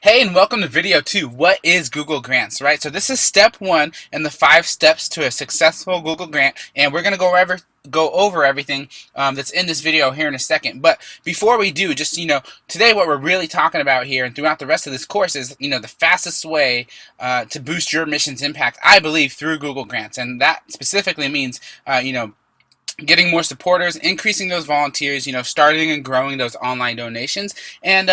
Hey, and welcome to video 2. What is Google Grants, right? So this is step 1 in the 5 steps to a successful Google Grant, and we're going to go over everything that's in this video here in a second. But before we do, just, today what we're really talking about here and throughout the rest of this course is, the fastest way to boost your mission's impact, I believe, through Google Grants. And that specifically means, getting more supporters, increasing those volunteers, starting and growing those online donations, and,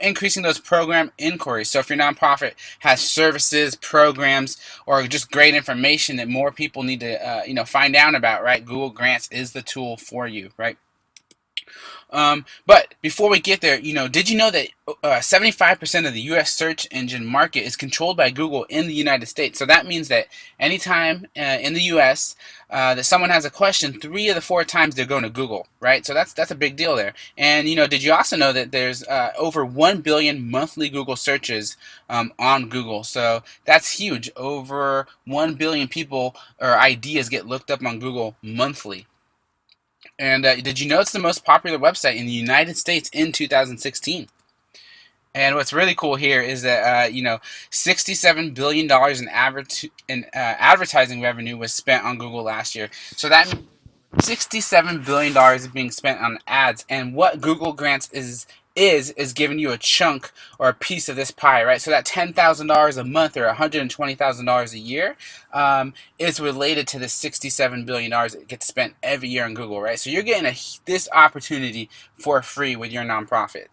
increasing those program inquiries. So if your nonprofit has services, programs, or just great information that more people need to, find out about, right, Google Grants is the tool for you, right? But before we get there, did you know that 75% of the U.S. search engine market is controlled by Google in the United States? So that means that anytime in the U.S. That someone has a question, 3 of the 4 times they're going to Google, right? So that's a big deal there. And did you also know that there's over 1 billion monthly Google searches on Google? So that's huge. Over 1 billion people or ideas get looked up on Google monthly. And did you know it's the most popular website in the United States in 2016? And what's really cool here is that $67 billion in advertising revenue was spent on Google last year. So that means $67 billion is being spent on ads. And what Google Grants is giving you a chunk or a piece of this pie, right? So that $10,000 a month or $120,000 a year is related to the $67 billion that gets spent every year on Google, right? So you're getting this opportunity for free with your nonprofit.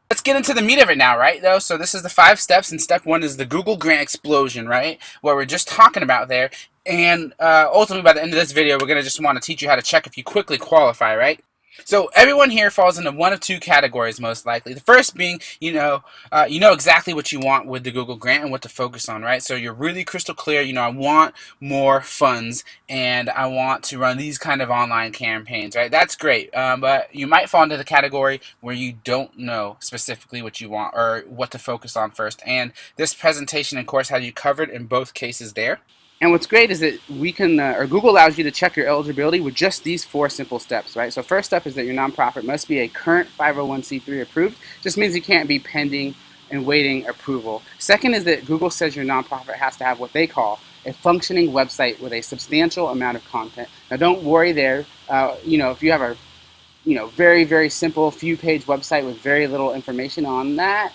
Let's get into the meat of it now, right, though? So this is the 5 steps, and step 1 is the Google Grant explosion, right? What we're just talking about there. And ultimately, by the end of this video, we're going to just want to teach you how to check if you quickly qualify, right? So everyone here falls into one of 2 categories, most likely. The first being, you know exactly what you want with the Google Grant and what to focus on, right? So you're really crystal clear. I want more funds and I want to run these kind of online campaigns, right? That's great, but you might fall into the category where you don't know specifically what you want or what to focus on first. And this presentation and course has you covered in both cases there. And what's great is that we can, or Google allows you to check your eligibility with just these 4 simple steps, right? So first step is that your nonprofit must be a current 501c3 approved. Just means you can't be pending and waiting approval. Second is that Google says your nonprofit has to have what they call a functioning website with a substantial amount of content. Now don't worry there, if you have a very, very simple few-page website with very little information on that,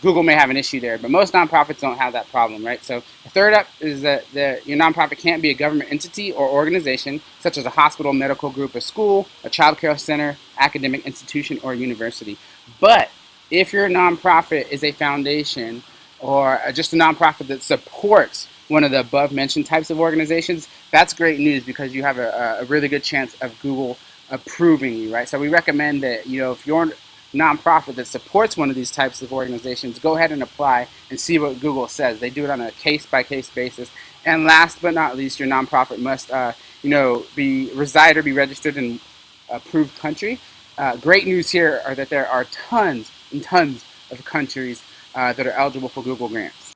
Google may have an issue there, but most nonprofits don't have that problem, right? So the third up is that your nonprofit can't be a government entity or organization, such as a hospital, medical group, a school, a child care center, academic institution, or university. But if your nonprofit is a foundation or just a nonprofit that supports one of the above-mentioned types of organizations, that's great news because you have a really good chance of Google approving you, right? So we recommend that, if you're nonprofit that supports one of these types of organizations, go ahead and apply and see what Google says. They do it on a case-by-case basis. And last but not least, your nonprofit must, reside or be registered in approved country. Great news here are that there are tons and tons of countries that are eligible for Google Grants.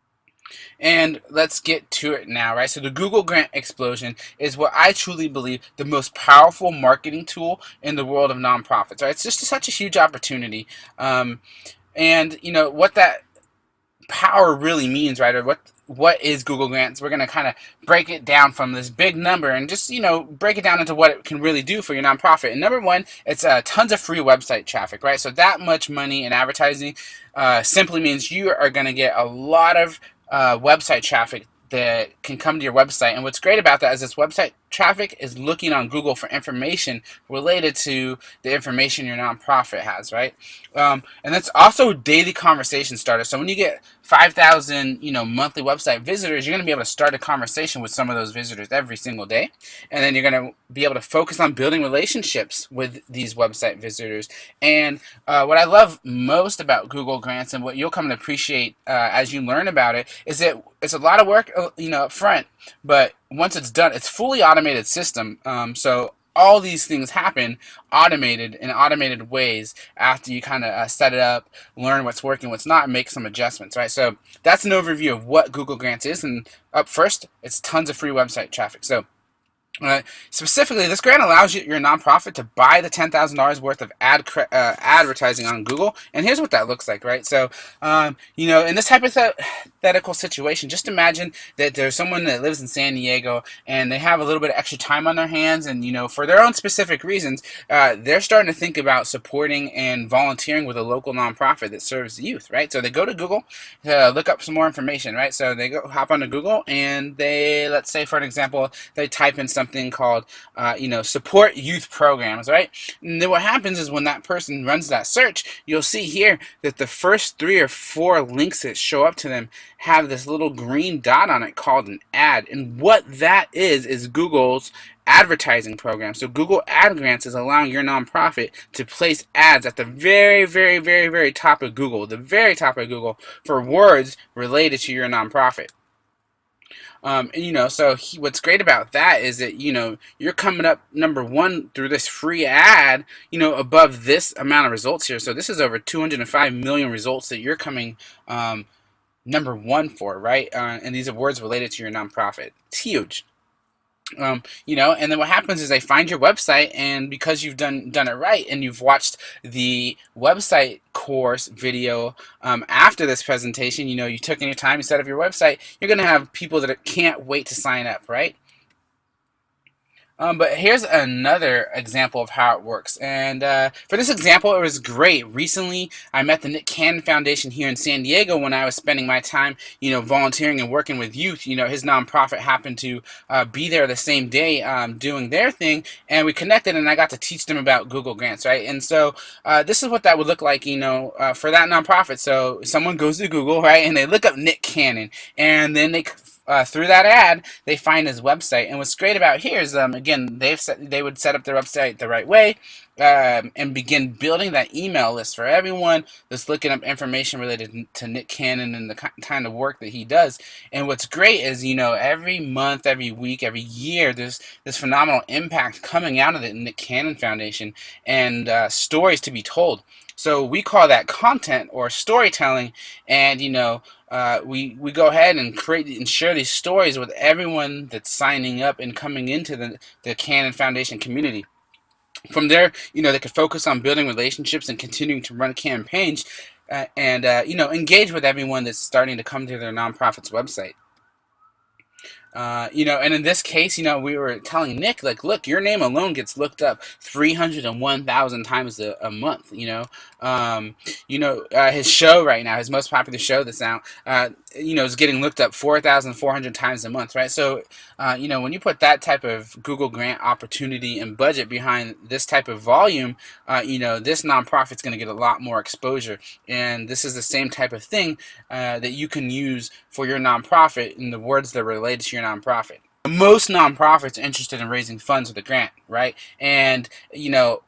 And let's get to it now, right? So the Google Grant explosion is what I truly believe the most powerful marketing tool in the world of nonprofits, right? It's just such a huge opportunity. And what that power really means, right? Or what is Google Grants? We're going to kind of break it down from this big number and just, break it down into what it can really do for your nonprofit. And number 1, it's tons of free website traffic, right? So that much money in advertising simply means you are going to get a lot of website traffic that can come to your website. And what's great about that is this website traffic is looking on Google for information related to the information your nonprofit has, right? And that's also daily conversation starter. So when you get 5,000, monthly website visitors, you're going to be able to start a conversation with some of those visitors every single day. And then you're going to be able to focus on building relationships with these website visitors. And what I love most about Google Grants and what you'll come to appreciate as you learn about it is that it's a lot of work, up front, but once it's done, it's fully automated system. So all these things happen automated in automated ways after you kind of set it up, learn what's working, what's not, and make some adjustments, right? So that's an overview of what Google Grants is. And up first, it's tons of free website traffic. So Specifically, this grant allows your nonprofit to buy the $10,000 worth of advertising on Google, and here's what that looks like, right? So, in this hypothetical situation, just imagine that there's someone that lives in San Diego, and they have a little bit of extra time on their hands, and for their own specific reasons, they're starting to think about supporting and volunteering with a local nonprofit that serves youth, right? So they go to Google to look up some more information, right? So they hop onto Google, and let's say for an example, they type in something called, support youth programs, right? And then what happens is when that person runs that search, you'll see here that the first 3 or 4 links that show up to them have this little green dot on it called an ad. And what that is Google's advertising program. So Google Ad Grants is allowing your nonprofit to place ads at the very, very, very, very top of Google, the very top of Google, for words related to your nonprofit. What's great about that is that, you're coming up number 1 through this free ad, above this amount of results here. So this is over 205 million results that you're coming number 1 for, right? And these are words related to your nonprofit. It's huge. And then what happens is they find your website, and because you've done it right and you've watched the website course video after this presentation, you took in your time, you set up your website, you're going to have people that can't wait to sign up, right? But here's another example of how it works. And for this example, it was great. Recently, I met the Nick Cannon Foundation here in San Diego when I was spending my time, volunteering and working with youth. His nonprofit happened to be there the same day doing their thing, and we connected, and I got to teach them about Google Grants, right? And so this is what that would look like, for that nonprofit. So someone goes to Google, right, and they look up Nick Cannon, and then through that ad, they find his website. And what's great about here is, again, they would set up their website the right way and begin building that email list for everyone that's looking up information related to Nick Cannon and the kind of work that he does. And what's great is, every month, every week, every year, there's this phenomenal impact coming out of the Nick Cannon Foundation and stories to be told. So we call that content or storytelling, and we go ahead and create and share these stories with everyone that's signing up and coming into the Cannon Foundation community. From there, they could focus on building relationships and continuing to run campaigns, and engage with everyone that's starting to come to their nonprofit's website. And in this case, we were telling Nick, like, look, your name alone gets looked up 301,000 times a month. His show right now, his most popular show that's out, is getting looked up 4,400 times a month, right? So, when you put that type of Google grant opportunity and budget behind this type of volume, this nonprofit's going to get a lot more exposure. And this is the same type of thing that you can use for your nonprofit in the words that are related to your nonprofit. Most nonprofits are interested in raising funds with a grant, right? And,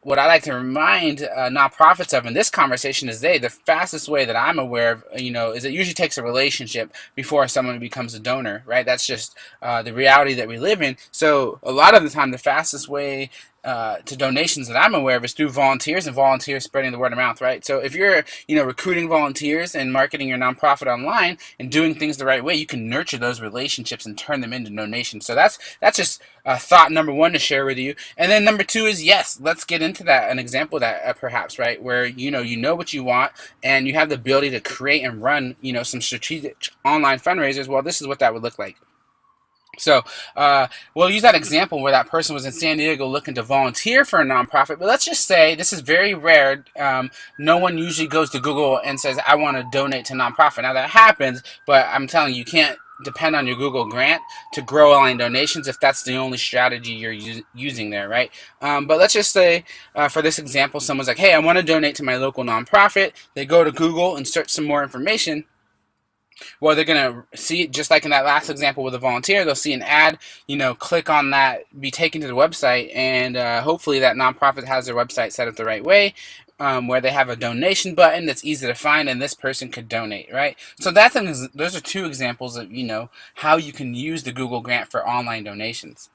what I like to remind nonprofits of in this conversation is the fastest way that I'm aware of, is it usually takes a relationship before someone becomes a donor, right? That's just the reality that we live in. So a lot of the time, the fastest way to donations that I'm aware of is through volunteers and volunteers spreading the word of mouth, right? So if you're, recruiting volunteers and marketing your nonprofit online and doing things the right way, you can nurture those relationships and turn them into donations. So that's just thought number 1 to share with you. And then number 2 is, yes, let's get into that, an example of that perhaps, right? Where, you know what you want and you have the ability to create and run, some strategic online fundraisers. Well, this is what that would look like. So we'll use that example where that person was in San Diego looking to volunteer for a nonprofit. But let's just say this is very rare. No one usually goes to Google and says, I want to donate to nonprofit. Now that happens, but I'm telling you, you can't depend on your Google grant to grow online donations if that's the only strategy you're using there, right? But let's just say, for this example, someone's like, hey, I want to donate to my local nonprofit. They go to Google and search some more information. Well, they're going to see, just like in that last example with a volunteer, they'll see an ad, click on that, be taken to the website, and hopefully that nonprofit has their website set up the right way, where they have a donation button that's easy to find, and this person could donate, right? So those are 2 examples of, how you can use the Google grant for online donations.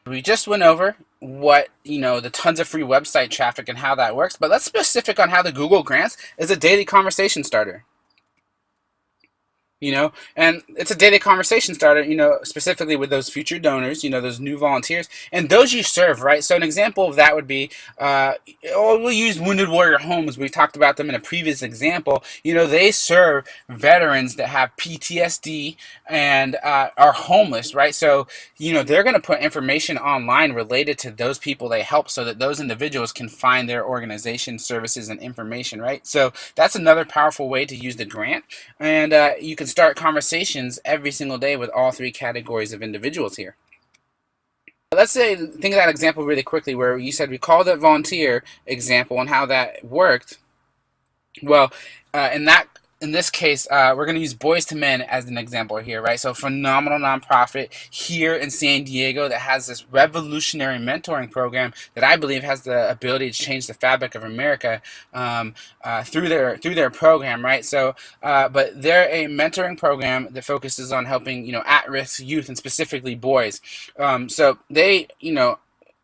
We just went over what, the tons of free website traffic and how that works, but let's be specific on how the Google grants is a daily conversation starter. And it's a daily conversation starter, specifically with those future donors, those new volunteers and those you serve, right? So an example of that would be, uh, we'll use Wounded Warrior Homes. We talked about them in a previous example. They serve veterans that have PTSD and are homeless, right? So they're going to put information online related to those people they help, so that those individuals can find their organization services and information, right? So that's another powerful way to use the grant. And you can start conversations every single day with all three categories of individuals here. Let's say, think of that example really quickly where you said we called that volunteer example and how that worked. Well, in this case, we're going to use Boys to Men as an example here, right? So, phenomenal nonprofit here in San Diego that has this revolutionary mentoring program that I believe has the ability to change the fabric of America, through their program, right? So, but they're a mentoring program that focuses on helping at-risk youth and specifically boys. So they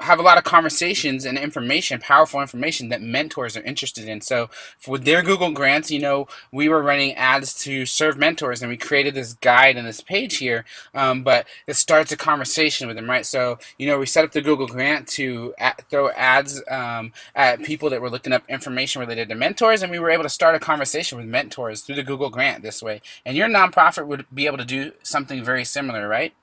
have a lot of conversations and information, powerful information that mentors are interested in. So for their Google grants, we were running ads to serve mentors, and we created this guide and this page here. But it starts a conversation with them, right? So we set up the Google grant to throw ads at people that were looking up information related to mentors, and we were able to start a conversation with mentors through the Google grant this way. And your nonprofit would be able to do something very similar, right?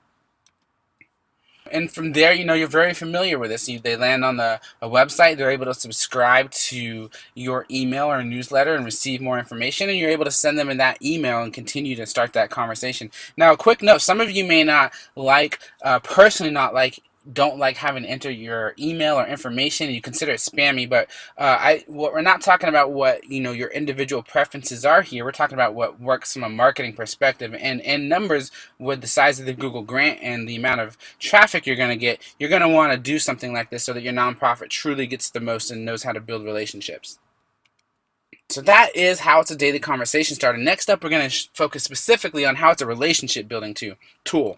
And from there, you're very familiar with this. They land on a website. They're able to subscribe to your email or newsletter and receive more information, and you're able to send them in that email and continue to start that conversation. Now, a quick note: some of you may not personally not like don't like having to enter your email or information, and you consider it spammy. But we're not talking about what your individual preferences are here. We're talking about what works from a marketing perspective, and numbers with the size of the Google grant and the amount of traffic you're going to get. You're going to want to do something like this so that your nonprofit truly gets the most and knows how to build relationships. So that is how it's a daily conversation starter. Next up, we're going to focus specifically on how it's a relationship building tool.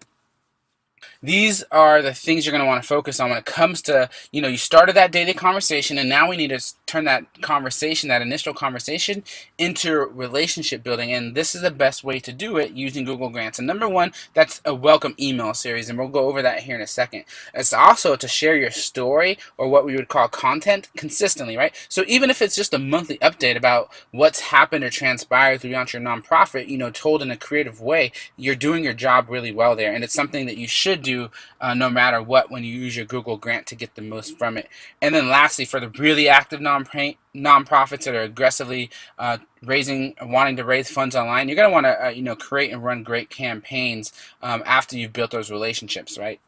These are the things you're going to want to focus on when it comes to, you started that daily conversation, and now we need to turn that conversation, that initial conversation, into relationship building. And this is the best way to do it using Google Grants. And number one, that's a welcome email series, and we'll go over that here in a second. It's also to share your story, or what we would call content, consistently, right? So even if it's just a monthly update about what's happened or transpired throughout your nonprofit, told in a creative way, you're doing your job really well there. And it's something that you should do no matter what when you use your Google grant to get the most from it. And then lastly, for the really active nonprofits that are aggressively wanting to raise funds online, you're going to want to create and run great campaigns after you've built those relationships, right?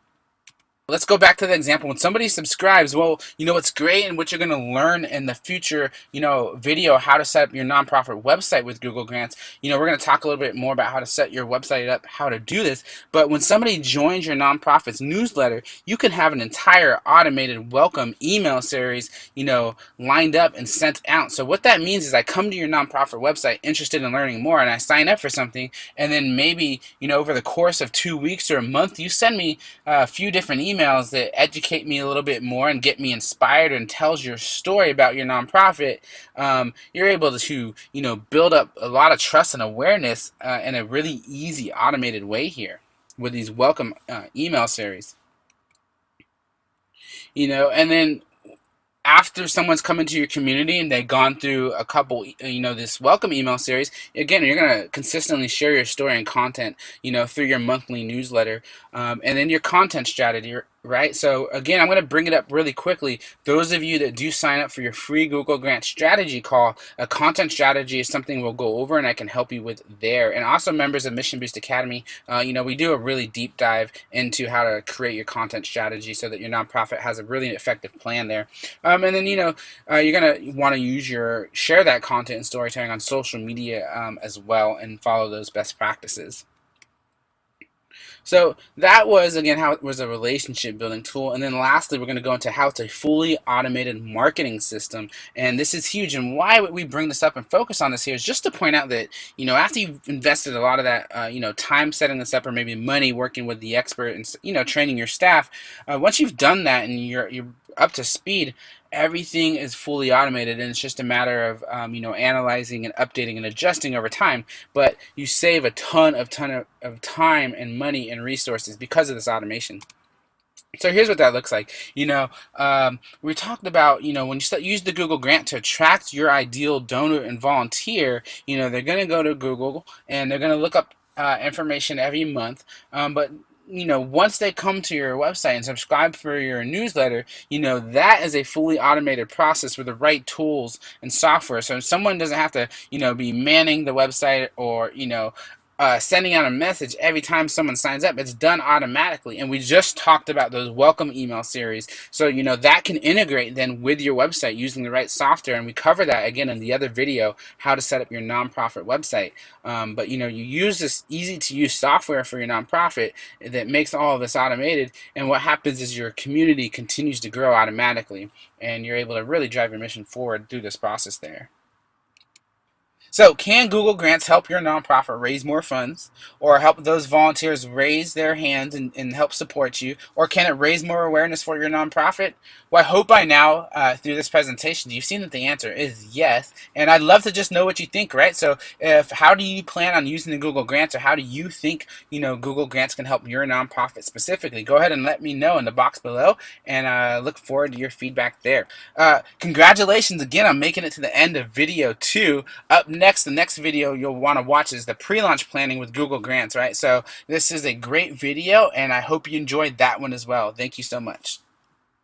Let's go back to the example. When somebody subscribes, well, what's great and what you're going to learn in the future, video, how to set up your nonprofit website with Google Grants. We're going to talk a little bit more about how to set your website up, how to do this. But when somebody joins your nonprofit's newsletter, you can have an entire automated welcome email series, lined up and sent out. So what that means is I come to your nonprofit website interested in learning more, and I sign up for something, and then maybe, over the course of 2 weeks or a month, you send me a few different emails that educate me a little bit more and get me inspired and tells your story about your nonprofit. You're able to build up a lot of trust and awareness in a really easy automated way here with these welcome email series. And then after someone's come into your community and they've gone through a couple, this welcome email series, again, you're going to consistently share your story and content, through your monthly newsletter, and then your content strategy, right? So again, I'm going to bring it up really quickly. Those of you that do sign up for your free Google Grant strategy call, a content strategy is something we'll go over and I can help you with there. And also members of Mission Boost Academy, we do a really deep dive into how to create your content strategy so that your nonprofit has a really effective plan there. And then, you're going to want to share that content and storytelling on social media as well, and follow those best practices. So that was, again, how it was a relationship building tool. And then lastly, we're going to go into how it's a fully automated marketing system. And this is huge. And why would we bring this up and focus on this here is just to point out that, after you've invested a lot of that, time setting this up, or maybe money working with the expert and, training your staff, once you've done that and you're up to speed, everything is fully automated, and it's just a matter of analyzing and updating and adjusting over time. But you save a ton of time and money and resources because of this automation. So here's what that looks like. We talked about, when you use the Google Grant to attract your ideal donor and volunteer, they're going to go to Google and they're going to look up information every month. But once they come to your website and subscribe for your newsletter, that is a fully automated process with the right tools and software. So someone doesn't have to, be manning the website or, sending out a message every time someone signs up. It's done automatically. And we just talked about those welcome email series. So, that can integrate then with your website using the right software. And we cover that again in the other video, how to set up your nonprofit website. But, you use this easy to use software for your nonprofit that makes all of this automated. And what happens is your community continues to grow automatically. And you're able to really drive your mission forward through this process there. So, can Google Grants help your nonprofit raise more funds, or help those volunteers raise their hands and help support you, or can it raise more awareness for your nonprofit? Well, I hope by now, through this presentation, you've seen that the answer is yes, and I'd love to just know what you think, right? So, how do you plan on using the Google Grants, or how do you think, Google Grants can help your nonprofit specifically? Go ahead and let me know in the box below, and look forward to your feedback there. Congratulations again on making it to the end of video 2. Up next, the next video you'll want to watch is the pre-launch planning with Google Grants, right? So this is a great video, and I hope you enjoyed that one as well. Thank you so much.